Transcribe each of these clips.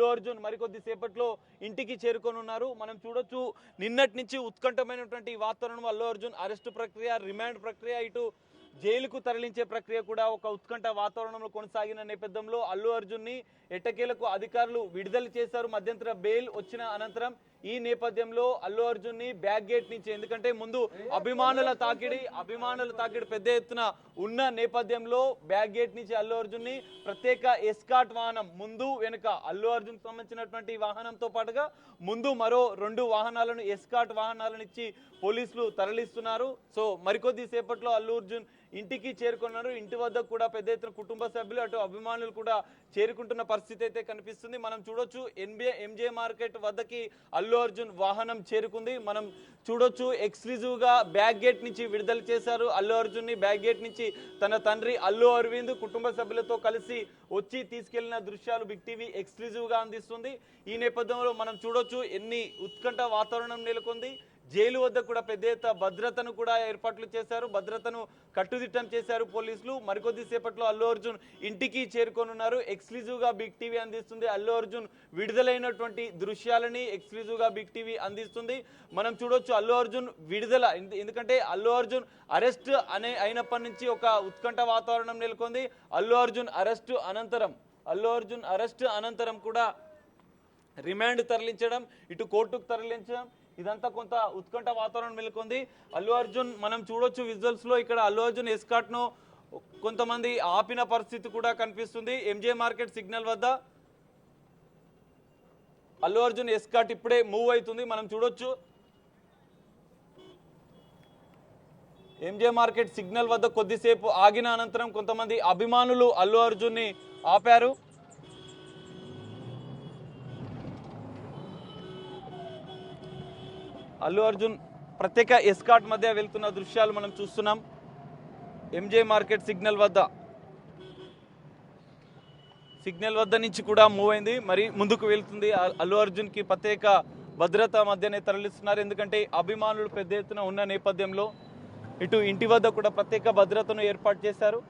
అల్లు అర్జున్ మరికొద్ది సేపట్లో ఇంటికి చేరుకోనున్నారు. మనం చూడొచ్చు నిన్నటి నుంచి ఉత్కంఠమైనటువంటి వాతావరణం. అల్లు అర్జున్ అరెస్టు ప్రక్రియ, రిమాండ్ ప్రక్రియ, ఇటు జైలుకు తరలించే ప్రక్రియ కూడా ఒక ఉత్కంఠ వాతావరణంలో కొనసాగిన నేపథ్యంలో అల్లు అర్జున్ ని ఎట్టకేలకు అధికారులు విడుదల చేశారు మధ్యంతర బెయిల్ వచ్చిన అనంతరం. ఈ నేపథ్యంలో అల్లు అర్జున్ ని బ్యాక్ గేట్ నుంచి, ఎందుకంటే ముందు అభిమానుల తాకిడి పెద్ద ఎత్తున ఉన్న నేపథ్యంలో బ్యాక్ గేట్ నుంచి అల్లు అర్జున్ ని ప్రత్యేక ఎస్కాట్ వాహనం, ముందు వెనుక అల్లు అర్జున్ సంబంధించినటువంటి వాహనంతో పాటుగా ముందు మరో 2 వాహనాలను, ఎస్కాట్ వాహనాలను ఇచ్చి పోలీసులు తరలిస్తున్నారు. సో మరికొద్ది సేపట్లో అల్లు అర్జున్ ఇంటికి చేరుకున్నారు. ఇంటి వద్ద కూడా పెద్ద ఎత్తున కుటుంబ సభ్యులు, అటు అభిమానులు కూడా చేరుకుంటున్న పరిస్థితి అయితే కనిపిస్తుంది. మనం చూడొచ్చు ఎంజే మార్కెట్ వద్దకి అల్లు అర్జున్ వాహనం చేరుకుంది. మనం చూడొచ్చు ఎక్స్క్లూజివ్ గా బ్యాక్ గేట్ నుంచి విడుదల చేశారు అల్లు అర్జున్ ని. బ్యాక్ గేట్ నుంచి తన తండ్రి అల్లు అరవింద్ కుటుంబ సభ్యులతో కలిసి వచ్చి తీసుకెళ్లిన దృశ్యాలు బిగ్ టీవీ ఎక్స్క్లూజివ్ గా అందిస్తుంది. ఈ నేపథ్యంలో మనం చూడొచ్చు ఎన్ని ఉత్కంఠ వాతావరణం నెలకొంది. జైలు వద్ద కూడా పెద్ద ఎత్తున భద్రతను కూడా ఏర్పాట్లు చేశారు, భద్రతను కట్టుదిట్టం చేశారు పోలీసులు. మరికొద్ది సేపట్లో అల్లు అర్జున్ ఇంటికి చేరుకోనున్నారు. ఎక్స్క్లూజివ్ గా బిగ్ టీవీ అందిస్తుంది. అల్లు అర్జున్ విడుదలైనటువంటి దృశ్యాలని ఎక్స్క్లూజివ్ గా బిగ్ టీవీ అందిస్తుంది. మనం చూడొచ్చు అల్లు అర్జున్ విడుదల, ఎందుకంటే అల్లు అర్జున్ అరెస్ట్ అయినప్పటి నుంచి ఒక ఉత్కంఠ వాతావరణం నెలకొంది. అల్లు అర్జున్ అరెస్ట్ అనంతరం కూడా రిమాండ్ తరలించడం, ఇటు కోర్టుకు తరలించడం, ఇదంతా కొంత ఉత్కంఠ వాతావరణం నెలకొంది. అల్లు అర్జున్ మనం చూడొచ్చు విజువల్స్ లో ఇక్కడ అల్లు అర్జున్ ఎస్కాట్ ను కొంతమంది ఆపిన పరిస్థితి కూడా కనిపిస్తుంది. ఎంజే మార్కెట్ సిగ్నల్ వద్ద అల్లు అర్జున్ ఎస్కాట్ ఇప్పుడే మూవ్ అవుతుంది. మనం చూడొచ్చు ఎంజే మార్కెట్ సిగ్నల్ వద్ద కొద్దిసేపు ఆగిన అనంతరం కొంతమంది అభిమానులు అల్లు అర్జున్ ని ఆపారు. అల్లు అర్జున్ ప్రత్యేక ఎస్కాట్ మధ్య వెళ్తున్న దృశ్యాలు మనం చూస్తున్నాం. ఎంజే మార్కెట్ సిగ్నల్ వద్ద నుంచి కూడా మూవ్ అయింది, మరి ముందుకు వెళ్తుంది. అల్లు అర్జున్ కి ప్రత్యేక భద్రత మధ్యనే తరలిస్తున్నారు, ఎందుకంటే అభిమానులు పెద్ద ఎత్తున ఉన్న నేపథ్యంలో ఇటు ఇంటి వద్ద కూడా ప్రత్యేక భద్రతను ఏర్పాటు చేశారు.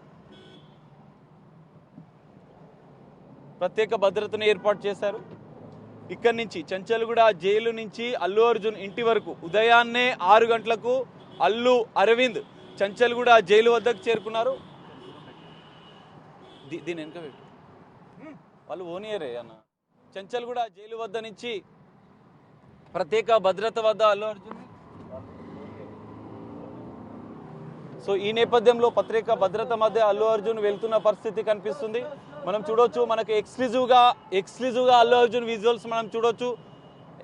ఇక్కడి నుంచి చెంచల్గూడ జైలు నుంచి అల్లు అర్జున్ ఇంటి వరకు ఉదయాన్నే 6 గంటలకు అల్లు అరవింద్ చెంచల్గూడ జైలు వద్దకు చేరుకున్నారు. దీని వెనక పెట్టు, వాళ్ళు ఓనియరే అన్న. చెంచల్గూడ జైలు వద్ద నుంచి ప్రత్యేక భద్రత వద్ద అల్లు అర్జున్. సో ఈ నేపథ్యంలో ప్రత్యేక భద్రత మధ్య అల్లు అర్జున్ వెళ్తున్న పరిస్థితి కనిపిస్తుంది. మనం చూడొచ్చు, మనకు ఎక్స్క్లూజివ్ గా అల్లు అర్జున్ విజువల్స్ మనం చూడొచ్చు.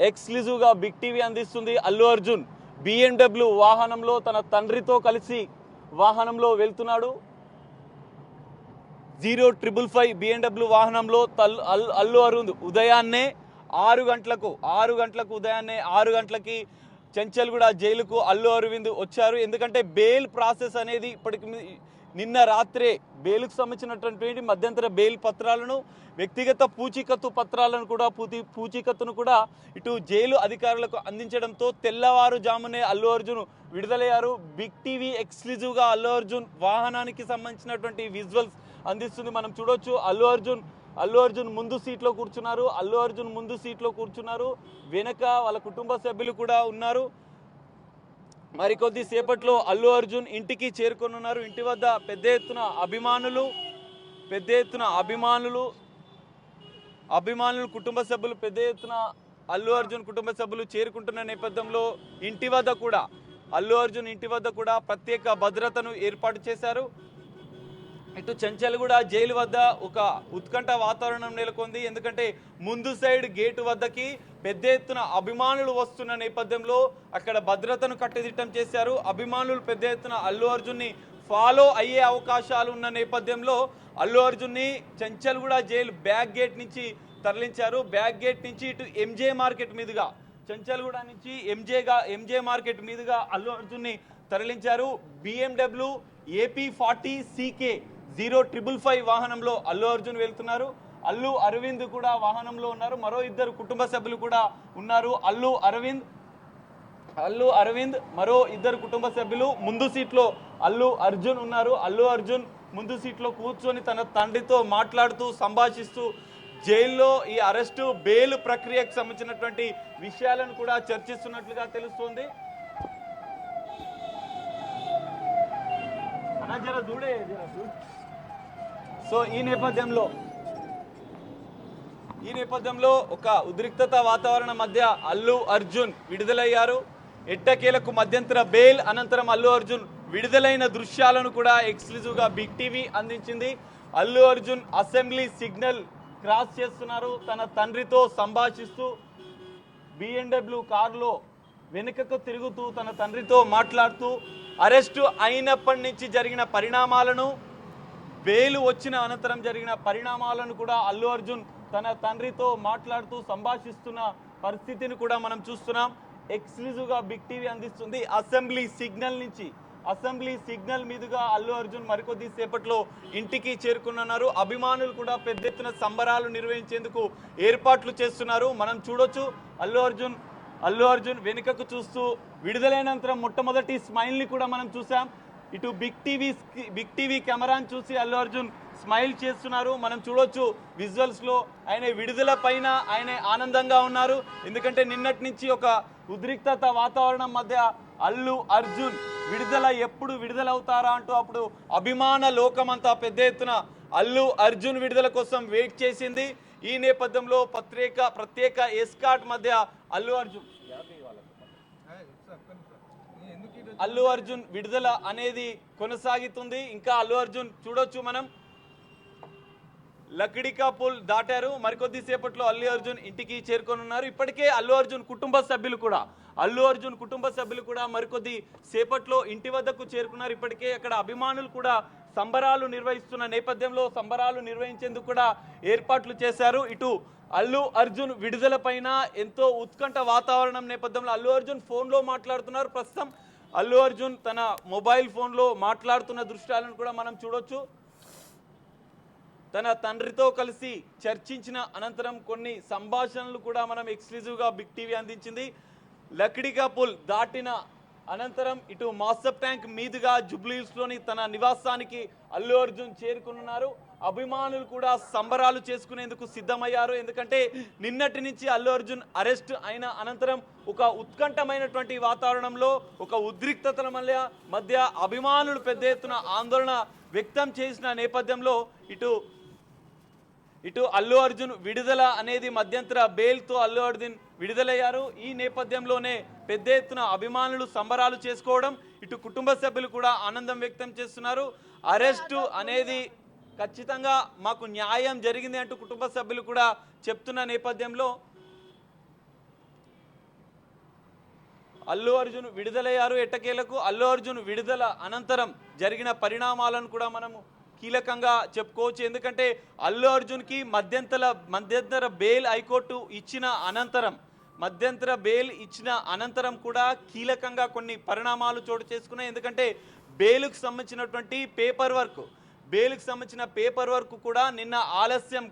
ఎక్స్క్లూజివ్ గా బిగ్ టీవీ అందిస్తుంది. అల్లు అర్జున్ BMW వాహనంలో తన తండ్రితో కలిసి వాహనంలో వెళ్తున్నాడు. 0555 BMW వాహనంలో అల్లు అరవింద్ ఉదయాన్నే 6 గంటలకి చెంచల్గూడ జైలుకు అల్లు అరవింద్ వచ్చారు. ఎందుకంటే బెయిల్ ప్రాసెస్ అనేది ఇప్పటికి నిన్న రాత్రే బెయిల్కు సంబంధించినటువంటి మధ్యంతర బెయిల్ పత్రాలను, వ్యక్తిగత పూచీకత్తును కూడా ఇటు జైలు అధికారులకు అందించడంతో తెల్లవారుజామునే అల్లు అర్జున్ విడుదలయ్యారు. బిగ్ టీవీ ఎక్స్క్లూజివ్ గా అల్లు అర్జున్ వాహనానికి సంబంధించినటువంటి విజువల్స్ అందిస్తుంది. మనం చూడొచ్చు అల్లు అర్జున్ ముందు సీట్లో కూర్చున్నారు. వెనక వాళ్ళ కుటుంబ సభ్యులు కూడా ఉన్నారు. మరికొద్ది సేపట్లో అల్లు అర్జున్ ఇంటికి చేరుకోనున్నారు. ఇంటి వద్ద పెద్ద ఎత్తున అభిమానులు కుటుంబ సభ్యులు పెద్ద ఎత్తున అల్లు అర్జున్ కుటుంబ సభ్యులు చేరుకుంటున్న నేపథ్యంలో అల్లు అర్జున్ ఇంటి వద్ద కూడా ప్రత్యేక భద్రతను ఏర్పాటు చేశారు. ఇటు చెంచల్గూడ జైలు వద్ద ఒక ఉత్కంఠ వాతావరణం నెలకొంది, ఎందుకంటే ముందు సైడ్ గేటు వద్దకి పెద్ద ఎత్తున అభిమానులు వస్తున్న నేపథ్యంలో అక్కడ భద్రతను కట్టుదిట్టం చేశారు. అభిమానులు పెద్ద ఎత్తున అల్లు అర్జున్ ని ఫాలో అయ్యే అవకాశాలు ఉన్న నేపథ్యంలో అల్లు అర్జున్ ని చెంచల్గూడ జైలు బ్యాక్ గేట్ నుంచి తరలించారు. బ్యాక్ గేట్ నుంచి ఇటు ఎంజే మార్కెట్ మీదుగా, చెంచల్గూడ నుంచి ఎంజే మార్కెట్ మీదుగా అల్లు అర్జున్ ని తరలించారు. BMW AP40 CK 0555 వాహనంలో అల్లు అర్జున్ వెళ్తున్నారు. అల్లు అరవింద్ కూడా వాహనంలో ఉన్నారు. మరో 2 కుటుంబ సభ్యులు కూడా ఉన్నారు. అల్లు అరవింద్ మరో 2 కుటుంబ సభ్యులు. ముందు సీట్లో అల్లు అర్జున్ ఉన్నారు. అల్లు అర్జున్ ముందు సీట్లో కూర్చొని తన తండ్రితో మాట్లాడుతూ సంభాషిస్తూ జైల్లో ఈ అరెస్టు బెయిల్ ప్రక్రియకు సంబంధించినటువంటి విషయాలను కూడా చర్చిస్తున్నట్లుగా తెలుస్తోంది. సో ఈ నేపథ్యంలో ఒక ఉద్రిక్తత వాతావరణం మధ్య అల్లు అర్జున్ విడుదలయ్యారు. ఎట్టకేలకు మధ్యంతర బెయిల్ అనంతరం అల్లు అర్జున్ విడుదలైన దృశ్యాలను కూడా ఎక్స్క్లూజివ్గా బిగ్ టీవీ అందించింది. Allu Arjun assembly signal cross చేస్తున్నారు. తన తండ్రితో సంభాషిస్తూ BMW కారులో వెనుకకు తిరుగుతూ తన తండ్రితో మాట్లాడుతూ అరెస్టు అయినప్పటి నుంచి జరిగిన పరిణామాలను, బెయిల్ వచ్చిన అనంతరం జరిగిన పరిణామాలను కూడా అల్లు అర్జున్ తన తండ్రితో మాట్లాడుతూ సంభాషిస్తున్న పరిస్థితిని కూడా మనం చూస్తున్నాం. ఎక్స్క్లూజివ్గా బిగ్ టీవీ అందిస్తుంది. అసెంబ్లీ సిగ్నల్ మీదుగా అల్లు అర్జున్ మరికొద్ది సేపట్లో ఇంటికి చేరుకున్నారు. అభిమానులు కూడా పెద్ద ఎత్తున సంబరాలు నిర్వహించేందుకు ఏర్పాట్లు చేస్తున్నారు. మనం చూడొచ్చు అల్లు అర్జున్ వెనుకకు చూస్తూ విడుదలైనంతరం మొట్టమొదటి స్మైల్ని కూడా మనం చూసాం. ఇటు బిగ్ టీవీ కెమెరాను చూసి అల్లు అర్జున్ స్మైల్ చేస్తున్నారు. మనం చూడొచ్చు విజువల్స్లో ఆయన విడుదల పైన ఆయన ఆనందంగా ఉన్నారు. ఎందుకంటే నిన్నటి నుంచి ఒక ఉద్రిక్తత వాతావరణం మధ్య అల్లు అర్జున్ ఎప్పుడు విడుదలవుతారా అంటూ అప్పుడు అభిమాన లోకమంతా పెద్ద ఎత్తున అల్లు అర్జున్ విడుదల కోసం వెయిట్ చేసింది. ఈ నేపథ్యంలో ప్రత్యేక ఎస్కాట్ మధ్య అల్లు అర్జున్ విడుదల అనేది కొనసాగుతుంది. ఇంకా అల్లు అర్జున్ చూడొచ్చు మనం లక్డికా పుల్ దాటారు. మరికొద్ది సేపట్లో అల్లు అర్జున్ ఇంటికి చేరుకోనున్నారు. ఇప్పటికే అల్లు అర్జున్ కుటుంబ సభ్యులు కూడా మరికొద్ది సేపట్లో ఇంటి వద్దకు చేరుకున్నారు. ఇప్పటికే అక్కడ అభిమానులు కూడా సంబరాలు నిర్వహిస్తున్న నేపథ్యంలో సంబరాలు నిర్వహించేందుకు కూడా ఏర్పాట్లు చేశారు. ఇటు అల్లు అర్జున్ విడుదల పైన ఎంతో ఉత్కంఠ వాతావరణం నేపథ్యంలో అల్లు అర్జున్ ఫోన్లో మాట్లాడుతున్నారు. ప్రస్తుతం అల్లు అర్జున్ తన మొబైల్ ఫోన్లో మాట్లాడుతున్న దృశ్యాలను కూడా మనం చూడొచ్చు. తన తండ్రితో కలిసి చర్చించిన అనంతరం కొన్ని సంభాషణలు కూడా మనం ఎక్స్క్లూజివ్గా బిగ్ టీవీ అందించింది. లక్డికా పుల్ దాటిన అనంతరం ఇటు మాస్టర్ ట్యాంక్ మీదుగా జుబ్లీహిల్స్లోని తన నివాసానికి అల్లు అర్జున్ చేరుకున్నారు. అభిమానులు కూడా సంబరాలు చేసుకునేందుకు సిద్ధమయ్యారు. ఎందుకంటే నిన్నటి నుంచి అల్లు అర్జున్ అరెస్ట్ అయిన అనంతరం ఒక ఉత్కంఠమైనటువంటి వాతావరణంలో ఒక ఉద్రిక్తతల మధ్య అభిమానులు పెద్ద ఎత్తున ఆందోళన వ్యక్తం చేసిన నేపథ్యంలో ఇటు అల్లు అర్జున్ విడుదల అనేది మధ్యంతర బెయిల్తో అల్లు అర్జున్ విడుదలయ్యారు. ఈ నేపథ్యంలోనే పెద్ద ఎత్తున అభిమానులు సంబరాలు చేసుకోవడం, ఇటు కుటుంబ సభ్యులు కూడా ఆనందం వ్యక్తం చేస్తున్నారు. అరెస్టు అనేది ఖచ్చితంగా మాకు న్యాయం జరిగింది అంటూ కుటుంబ సభ్యులు కూడా చెప్తున్న నేపథ్యంలో అల్లు అర్జున్ విడుదలయ్యారు. ఎట్టకేలకు అల్లు అర్జున్ విడుదల అనంతరం జరిగిన పరిణామాలను కూడా మనము కీలకంగా చెప్పుకోవచ్చు. ఎందుకంటే అల్లు అర్జున్కి మధ్యంతర బెయిల్ హైకోర్టు ఇచ్చిన అనంతరం కూడా కీలకంగా కొన్ని పరిణామాలు చోటు చేసుకున్నాయి. ఎందుకంటే బెయిల్కు సంబంధించినటువంటి పేపర్ వర్క్ కూడా నిన్న ఆలస్యం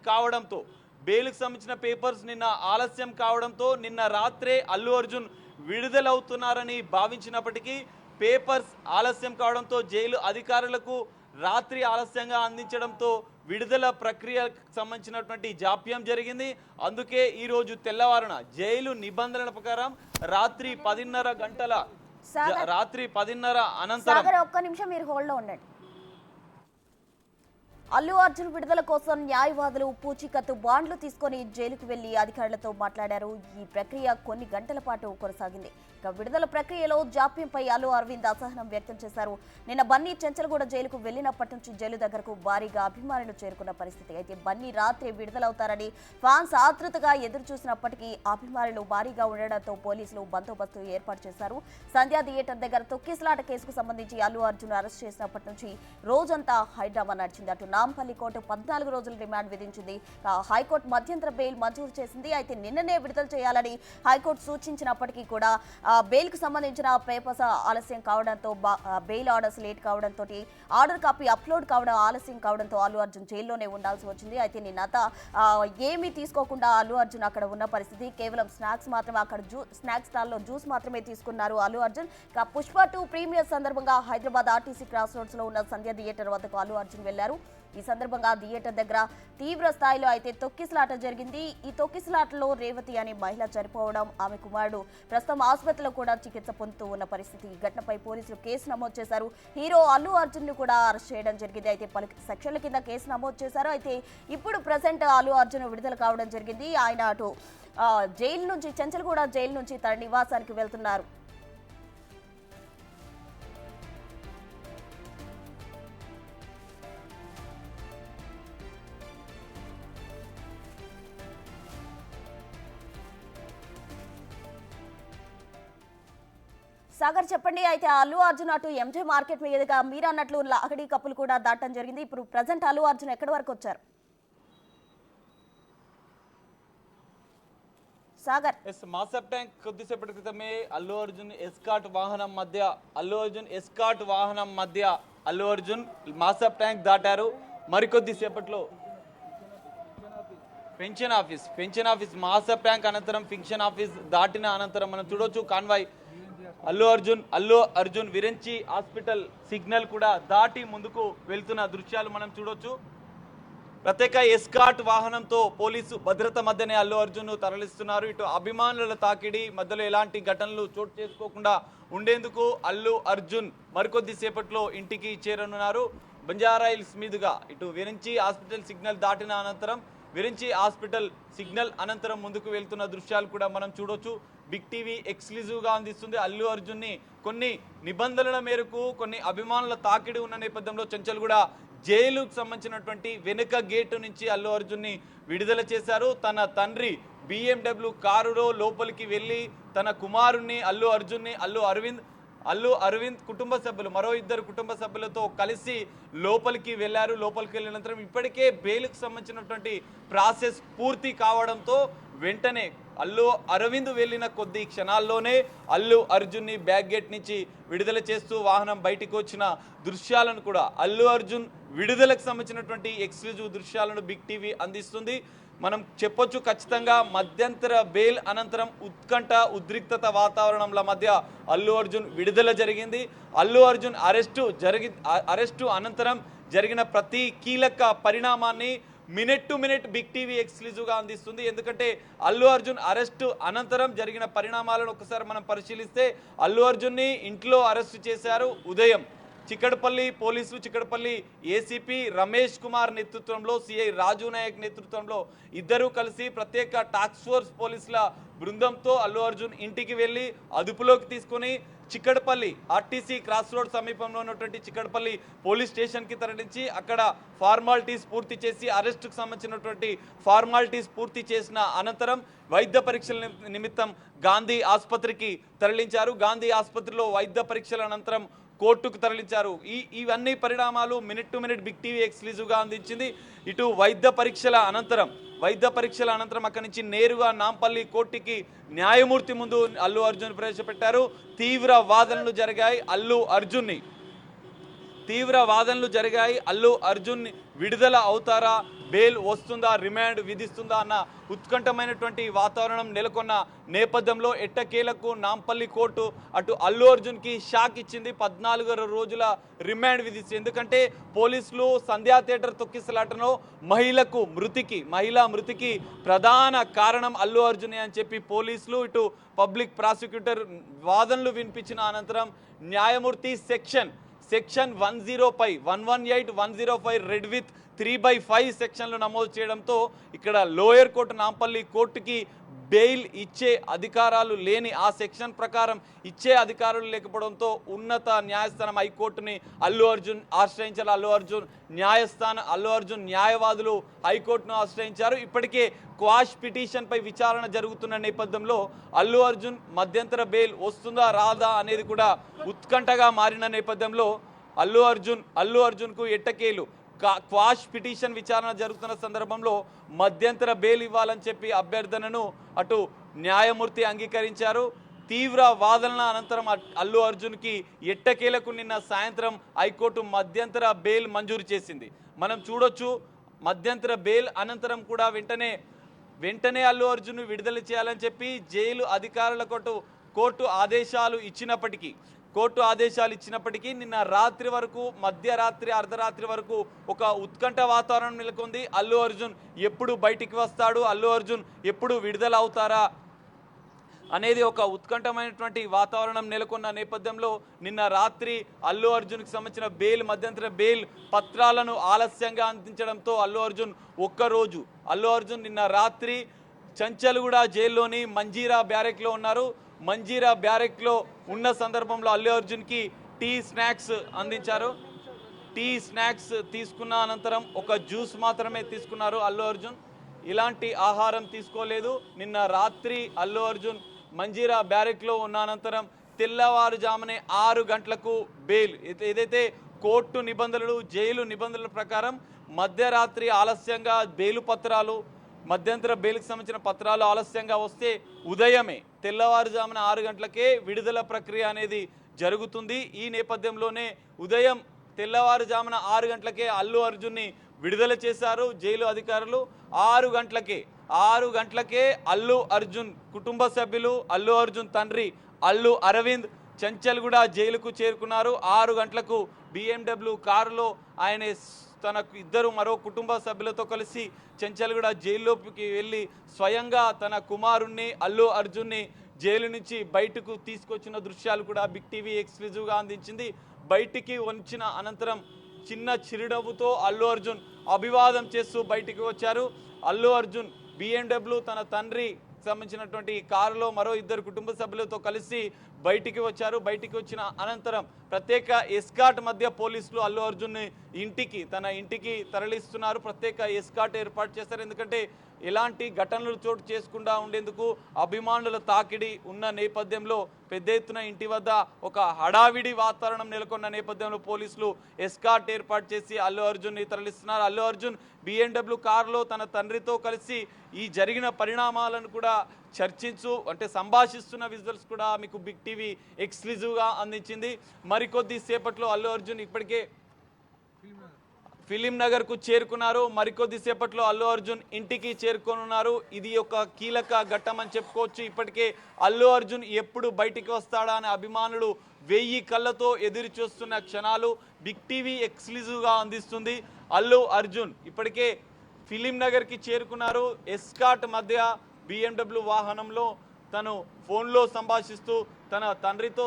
కావడంతో నిన్న రాత్రే అల్లు అర్జున్ విడుదలవుతున్నారని భావించినప్పటికీ పేపర్స్ ఆలస్యం కావడంతో జైలు అధికారులకు రాత్రి ఆలస్యంగా అందించడంతో విడుదల ప్రక్రియకు సంబంధించినటువంటి జాప్యం జరిగింది. అందుకే ఈరోజు తెల్లవారున జైలు నిబంధనల ప్రకారం రాత్రి 10:30 అనంతరం ఒక్క నిమిషం మీరు హోల్డ్లో ఉండండి. అల్లు అర్జున్ విడుదల కోసం న్యాయవాదులు పూచీకత్తు బాండ్లు తీసుకొని జైలుకు వెళ్లి అధికారులతో మాట్లాడారు. ఈ ప్రక్రియ కొన్ని గంటల పాటు కొనసాగింది. విడుదల ప్రక్రియలో జాప్యంపై అల్లు అరవింద్ అసహనం వ్యక్తం చేశారు. నిన్న బన్నీ చెంచల్గూడ జైలుకు వెళ్లినప్పటి నుంచి జైలు దగ్గరకు భారీగా అభిమానులు చేరుకున్న పరిస్థితి. అయితే బన్నీ రాత్రి విడుదలవుతారని ఫ్యాన్స్ ఆతృతగా ఎదురు చూసినప్పటికీ అభిమానులు భారీగా ఉండడంతో పోలీసులు బందోబస్తు ఏర్పాటు చేశారు. సంధ్యా థియేటర్ దగ్గర తొక్కిసలాట కేసుకు సంబంధించి అల్లు అర్జున్ అరెస్ట్ చేసినప్పటి నుంచి రోజంతా హైడ్రామా నడిచింది. అటు నాంపల్లి కోర్టు 14 రోజుల రిమాండ్ విధించింది. హైకోర్టు మధ్యంతర బెయిల్ మంజూరు చేసింది. అయితే నిన్ననే విడుదల చేయాలని హైకోర్టు సూచించినప్పటికీ కూడా బెయిల్ కు సంబంధించిన పేపర్స్ ఆలస్యం కావడంతో బెయిల్ ఆర్డర్స్ లేట్ కావడంతో ఆర్డర్ కాపీ అప్లోడ్ కావడం ఆలస్యం కావడంతో అల్లు అర్జున్ జైల్లోనే ఉండాల్సి వచ్చింది. అయితే నిన్నత ఏమీ తీసుకోకుండా అల్లు అర్జున్ అక్కడ ఉన్న పరిస్థితి. కేవలం స్నాక్స్ మాత్రమే అక్కడ స్నాక్స్ స్టాల్లో జ్యూస్ మాత్రమే తీసుకున్నారు అల్లు అర్జున్. పుష్ప 2 ప్రీమియర్ సందర్భంగా హైదరాబాద్ ఆర్టీసీ క్రాస్ రోడ్స్ లో ఉన్న సంధ్యా థియేటర్ వద్దకు అల్లు అర్జున్ వెళ్లారు. ఈ సందర్భంగా థియేటర్ దగ్గర తీవ్ర స్థాయిలో అయితే తొక్కిసలాట జరిగింది. ఈ తొక్కిసలాటలో రేవతి అనే మహిళ చనిపోవడం, ఆమె కుమారుడు ప్రస్తుతం ఆసుపత్రిలో కూడా చికిత్స పొందుతూ ఉన్న పరిస్థితి. ఈ ఘటనపై పోలీసులు కేసు నమోదు చేశారు. హీరో అల్లు అర్జున్ ను కూడా అరెస్ట్ చేయడం జరిగింది. అయితే పలు సెక్షన్ల కింద కేసు నమోదు చేశారు. అయితే ఇప్పుడు ప్రజెంట్ అల్లు అర్జున్ విడుదల కావడం జరిగింది. ఆయన అటు జైలు నుంచి, చెంచల్గూడ జైలు నుంచి తన నివాసానికి వెళ్తున్నారు. సాగర్ చెప్పండి, అయితే అల్లు అర్జున్ అటు ఎంజే మార్కెట్ మీదుగా మీరు అన్నట్లు లాగడి కప్పులు కూడా దాటడం జరిగింది. ఇప్పుడు ప్రజెంట్ అల్లు అర్జున్ ఎక్కడి వరకు వచ్చారు? సాగర్, మాసప్ ట్యాంక్ కొద్దిసేపటి క్రితమే అల్లు అర్జున్ ఎస్కాట్ వాహనం మధ్య అల్లు అర్జున్ మాసప్ ట్యాంక్ దాటారు. మరికొద్ది సేపట్లో పెన్షన్ ఆఫీస్ మాసప్ ట్యాంక్ అనంతరం పెన్షన్ ఆఫీస్ దాటిన అనంతరం మనం చూడొచ్చు convoy Allu Arjun Virinchi hospital signal కూడా దాటి ముందుకు వెళ్తున్న దృశ్యాలు మనం చూడొచ్చు. ప్రత్యేక ఎస్కాట్ వాహనంతో పోలీసు భద్రత మధ్యనే అల్లు అర్జున్ తరలిస్తున్నారు. ఇటు అభిమానుల తాకిడి మధ్యలో ఎలాంటి ఘటనలు చోటు చేసుకోకుండా ఉండేందుకు అల్లు అర్జున్ మరికొద్ది సేపట్లో ఇంటికి చేరనున్నారు. బంజారాయిల్స్ మీదుగా ఇటు విరంచి హాస్పిటల్ సిగ్నల్ దాటిన అనంతరం ముందుకు వెళ్తున్న దృశ్యాలు కూడా మనం చూడొచ్చు. బిగ్ టీవీ ఎక్స్క్లూజివ్గా అందిస్తుంది. అల్లు అర్జున్ని కొన్ని నిబంధనల మేరకు కొన్ని అభిమానుల తాకిడి ఉన్న నేపథ్యంలో చెంచల్గూడ జైలుకు సంబంధించినటువంటి వెనుక గేటు నుంచి అల్లు అర్జున్ని విడుదల చేశారు. తన తండ్రి BMW కారులో లోపలికి వెళ్ళి తన కుమారుణ్ణి అల్లు అరవింద్ కుటుంబ సభ్యులు మరో ఇద్దరు కుటుంబ సభ్యులతో కలిసి లోపలికి వెళ్ళారు. లోపలికి వెళ్ళిన అనంతరం ఇప్పటికే బెయిల్కు సంబంధించినటువంటి ప్రాసెస్ పూర్తి కావడంతో వెంటనే అల్లు అరవింద్ వెళ్ళిన కొద్ది క్షణాల్లోనే అల్లు అర్జున్ని బ్యాక్ గేట్ నుంచి విడుదల చేస్తూ వాహనం బయటికి వచ్చిన దృశ్యాలను కూడా అల్లు అర్జున్ విడుదలకు సంబంధించినటువంటి ఎక్స్క్లూజివ్ దృశ్యాలను బిగ్ టీవీ అందిస్తుంది. మనం చెప్పొచ్చు ఖచ్చితంగా మధ్యంతర బెయిల్ అనంతరం ఉద్రిక్తత వాతావరణంల మధ్య అల్లు అర్జున్ విడుదల జరిగింది. అల్లు అర్జున్ అరెస్టు అనంతరం జరిగిన ప్రతి కీలక పరిణామాన్ని minute to minute Big TV ఎక్స్క్లూజివ్గా అందిస్తుంది. ఎందుకంటే అల్లు అర్జున్ అరెస్టు అనంతరం జరిగిన పరిణామాలను ఒకసారి మనం పరిశీలిస్తే అల్లు అర్జున్ని ఇంట్లో అరెస్టు చేశారు. ఉదయం చిక్కడపల్లి ఏసీపీ రమేష్ కుమార్ నేతృత్వంలో సిఐ రాజు నాయక్ నేతృత్వంలో ఇద్దరూ కలిసి ప్రత్యేక టాస్క్ ఫోర్స్ పోలీసుల బృందంతో అల్లు అర్జున్ ఇంటికి వెళ్ళి అదుపులోకి తీసుకొని చిక్కడపల్లి ఆర్టీసీ క్రాస్ రోడ్ సమీపంలో ఉన్నటువంటి చిక్కడపల్లి పోలీస్ స్టేషన్కి తరలించి అక్కడ ఫార్మాలిటీస్ పూర్తి చేసి అరెస్టుకు సంబంధించినటువంటి ఫార్మాలిటీస్ పూర్తి చేసిన అనంతరం వైద్య పరీక్షల నిమిత్తం గాంధీ ఆసుపత్రికి తరలించారు. గాంధీ ఆసుపత్రిలో వైద్య పరీక్షల అనంతరం కోర్టుకు తరలించారు. ఇవన్నీ పరిణామాలు minute to minute Big TV ఎక్స్క్లూజివ్గా అందించింది. ఇటు వైద్య పరీక్షల అనంతరం అక్కడి నుంచి నేరుగా నాంపల్లి కోర్టుకి న్యాయమూర్తి ముందు అల్లు అర్జున్ ప్రవేశపెట్టారు. తీవ్ర వాదనలు జరిగాయి. అల్లు అర్జున్ విడుదల అవుతారా, బెయిల్ వస్తుందా, రిమాండ్ విధిస్తుందా అన్న ఉత్కంఠమైనటువంటి వాతావరణం నెలకొన్న నేపథ్యంలో ఎట్టకేలకు నాంపల్లి కోర్టు అటు అల్లు అర్జున్కి షాక్ ఇచ్చింది. 14 రోజుల రిమాండ్ విధించింది. ఎందుకంటే పోలీసులు సంధ్యా థియేటర్ తొక్కిసలాటలో మహిళా మృతికి ప్రధాన కారణం అల్లు అర్జునే అని చెప్పి పోలీసులు ఇటు పబ్లిక్ ప్రాసిక్యూటర్ వాదనలు వినిపించిన అనంతరం న్యాయమూర్తి సెక్షన్ 105 118 105 రెడ్ విత్ 3/5 సెక్షన్లు నమోదు చేయడంతో ఇక్కడ లోయర్ కోర్టు నాంపల్లి కోర్టుకి బెయిల్ ఇచ్చే అధికారాలు లేని ఆ సెక్షన్ ప్రకారం ఇచ్చే అధికారులు లేకపోవడంతో ఉన్నత న్యాయస్థానం హైకోర్టుని అల్లు అర్జున్ ఆశ్రయించారు. అల్లు అర్జున్ న్యాయవాదులు హైకోర్టును ఆశ్రయించారు. ఇప్పటికే క్వాష్ పిటిషన్పై విచారణ జరుగుతున్న నేపథ్యంలో అల్లు అర్జున్ మధ్యంతర బెయిల్ వస్తుందా రాదా అనేది కూడా ఉత్కంఠగా మారిన నేపథ్యంలో అల్లు అర్జున్కు ఎట్టకేలు క్వాష్ పిటిషన్ విచారణ జరుగుతున్న సందర్భంలో మధ్యంతర బెయిల్ ఇవ్వాలని చెప్పి అభ్యర్థనను అటు న్యాయమూర్తి అంగీకరించారు. తీవ్ర వాదనల అనంతరం అల్లు అర్జున్కి ఎట్టకేలకు నిన్న సాయంత్రం హైకోర్టు మధ్యంతర బెయిల్ మంజూరు చేసింది. మనం చూడొచ్చు మధ్యంతర బెయిల్ అనంతరం కూడా వెంటనే అల్లు అర్జున్ విడుదల చేయాలని చెప్పి జైలు అధికారులకు కోర్టు ఆదేశాలు ఇచ్చినప్పటికీ కోర్టు ఆదేశాలు ఇచ్చినప్పటికీ నిన్న రాత్రి వరకు, మధ్యరాత్రి అర్ధరాత్రి వరకు ఒక ఉత్కంఠ వాతావరణం నెలకొంది. అల్లు అర్జున్ ఎప్పుడు బయటికి వస్తాడు, అల్లు అర్జున్ ఎప్పుడు విడుదల అవుతారా అనేది ఒక ఉత్కంఠమైనటువంటి వాతావరణం నెలకొన్న నేపథ్యంలో నిన్న రాత్రి అల్లు అర్జున్కి సంబంధించిన మధ్యంతర బెయిల్ పత్రాలను ఆలస్యంగా అందించడంతో అల్లు అర్జున్ నిన్న రాత్రి చంచల్గూడ జైల్లోని మంజీరా బ్యారెక్లో ఉన్నారు. మంజీరా బ్యారెక్లో ఉన్న సందర్భంలో అల్లు అర్జున్కి టీ స్నాక్స్ అందించారు. టీ స్నాక్స్ తీసుకున్న అనంతరం ఒక జ్యూస్ మాత్రమే తీసుకున్నారు అల్లు అర్జున్. ఇలాంటి ఆహారం తీసుకోలేదు. నిన్న రాత్రి అల్లు అర్జున్ మంజీరా బ్యారెక్లో ఉన్న అనంతరం తెల్లవారుజామునే 6 గంటలకు బెయిల్, ఏదైతే కోర్టు నిబంధనలు, జైలు నిబంధనల ప్రకారం మధ్యరాత్రి ఆలస్యంగా మధ్యంతర బెయిల్కి సంబంధించిన పత్రాలు ఆలస్యంగా వస్తే ఉదయమే తెల్లవారుజామున 6 గంటలకే విడుదల ప్రక్రియ అనేది జరుగుతుంది. ఈ నేపథ్యంలోనే ఉదయం తెల్లవారుజామున 6 గంటలకే అల్లు అర్జున్ని విడుదల చేశారు జైలు అధికారులు. 6 గంటలకే అల్లు అర్జున్ కుటుంబ సభ్యులు, అల్లు అర్జున్ తండ్రి అల్లు అరవింద్ చంచల్గూడ జైలుకు చేరుకున్నారు. 6 గంటలకు BMW కారులో ఆయన మరో కుటుంబ సభ్యులతో కలిసి చంచల్గూడ జైల్లోకి వెళ్ళి స్వయంగా తన కుమారుణ్ణి అల్లు అర్జున్ని జైలు నుంచి బయటకు తీసుకొచ్చిన దృశ్యాలు కూడా బిగ్ టీవీ ఎక్స్క్లూజివ్గా అందించింది. బయటికి వచ్చిన అనంతరం చిన్న చిరునవ్వుతో అల్లు అర్జున్ అభివాదం చేస్తూ బయటికి వచ్చారు. అల్లు అర్జున్ BMW తన తండ్రి సంబంధించినటువంటి కారులో మరో 2 కుటుంబ సభ్యులతో కలిసి బయటికి వచ్చారు. బయటికి వచ్చిన అనంతరం ప్రత్యేక ఎస్కాట్ మధ్య పోలీసులు అల్లు అర్జున్ని తన ఇంటికి తరలిస్తున్నారు. ప్రత్యేక ఎస్కాట్ ఏర్పాటు చేశారు. ఎందుకంటే ఎలాంటి ఘటనలు చోటు చేసుకుండా ఉండేందుకు అభిమానుల తాకిడి ఉన్న నేపథ్యంలో పెద్ద ఎత్తున ఇంటి వద్ద ఒక హడావిడి వాతావరణం నెలకొన్న నేపథ్యంలో పోలీసులు ఎస్కాట్ ఏర్పాటు చేసి అల్లు అర్జున్ని తరలిస్తున్నారు. అల్లు అర్జున్ BMW కారులో తన తండ్రితో కలిసి ఈ జరిగిన పరిణామాలను కూడా సంభాషిస్తున్న విజువల్స్ కూడా మీకు బిగ్ టీవీ ఎక్స్క్లూజివ్గా అందించింది. మరికొద్ది సేపట్లో అల్లు అర్జున్ ఇప్పటికే ఫిలిం నగర్కు చేరుకున్నారు. మరికొద్ది సేపట్లో అల్లు అర్జున్ ఇంటికి చేరుకోనున్నారు. ఇది ఒక కీలక ఘట్టం అని చెప్పుకోవచ్చు. ఇప్పటికే అల్లు అర్జున్ ఎప్పుడు బయటికి వస్తాడా అని అభిమానులు 1000 కళ్ళతో ఎదురు చూస్తున్న క్షణాలు బిగ్ టీవీ ఎక్స్క్లూజివ్గా అందిస్తుంది. అల్లు అర్జున్ ఇప్పటికే ఫిలిం నగర్కి చేరుకున్నారు. ఎస్కాట్ మధ్య BMW వాహనంలో తను ఫోన్లో సంభాషిస్తూ తన తండ్రితో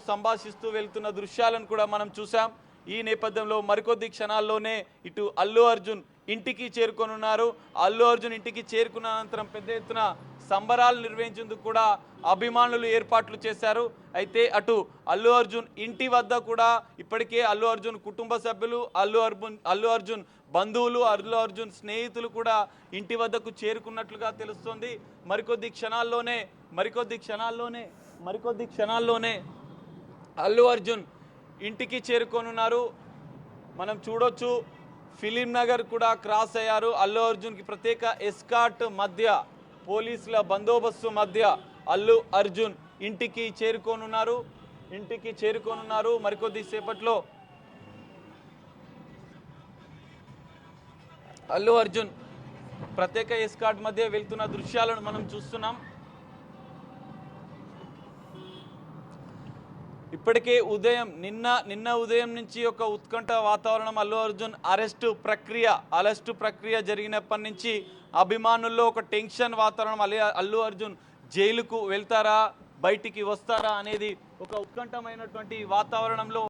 సంభాషిస్తూ వెళ్తున్న దృశ్యాలను కూడా మనం చూసాం. ఈ నేపథ్యంలో మరికొద్ది క్షణాల్లోనే ఇటు అల్లు అర్జున్ ఇంటికి చేరుకోనున్నారు. అల్లు అర్జున్ ఇంటికి చేరుకున్న అనంతరం పెద్ద ఎత్తున సంబరాలు నిర్వహించేందుకు కూడా అభిమానులు ఏర్పాట్లు చేశారు. అయితే అటు అల్లు అర్జున్ ఇంటి వద్ద కూడా ఇప్పటికే అల్లు అర్జున్ కుటుంబ సభ్యులు, అల్లు అర్జున్ బంధువులు, అల్లు అర్జున్ స్నేహితులు కూడా ఇంటి వద్దకు చేరుకున్నట్లుగా తెలుస్తోంది. మరికొద్ది క్షణాల్లోనే అల్లు అర్జున్ ఇంటికి చేరుకోనున్నారు. మనం చూడొచ్చు ఫిలిం నగర్ కూడా క్రాస్ అయ్యారు. అల్లు అర్జున్కి ప్రత్యేక ఎస్కాట్ మధ్య, పోలీసుల బందోబస్తు మధ్య అల్లు అర్జున్ ఇంటికి చేరుకోనున్నారు. మరికొద్ది సేపట్లో అల్లు అర్జున్ ప్రత్యేక ఎస్కాట్ మధ్య వెళ్తున్న దృశ్యాలను మనం చూస్తున్నాం. ఇప్పటికే నిన్న ఉదయం నుంచి ఒక ఉత్కంఠ వాతావరణం. అల్లు అర్జున్ అరెస్టు ప్రక్రియ జరిగినప్పటి నుంచి అభిమానుల్లో ఒక టెన్షన్ వాతావరణం. అల్లు అర్జున్ జైలుకు వెళ్తారా, బయటికి వస్తారా అనేది ఒక ఉత్కంఠమైనటువంటి వాతావరణంలో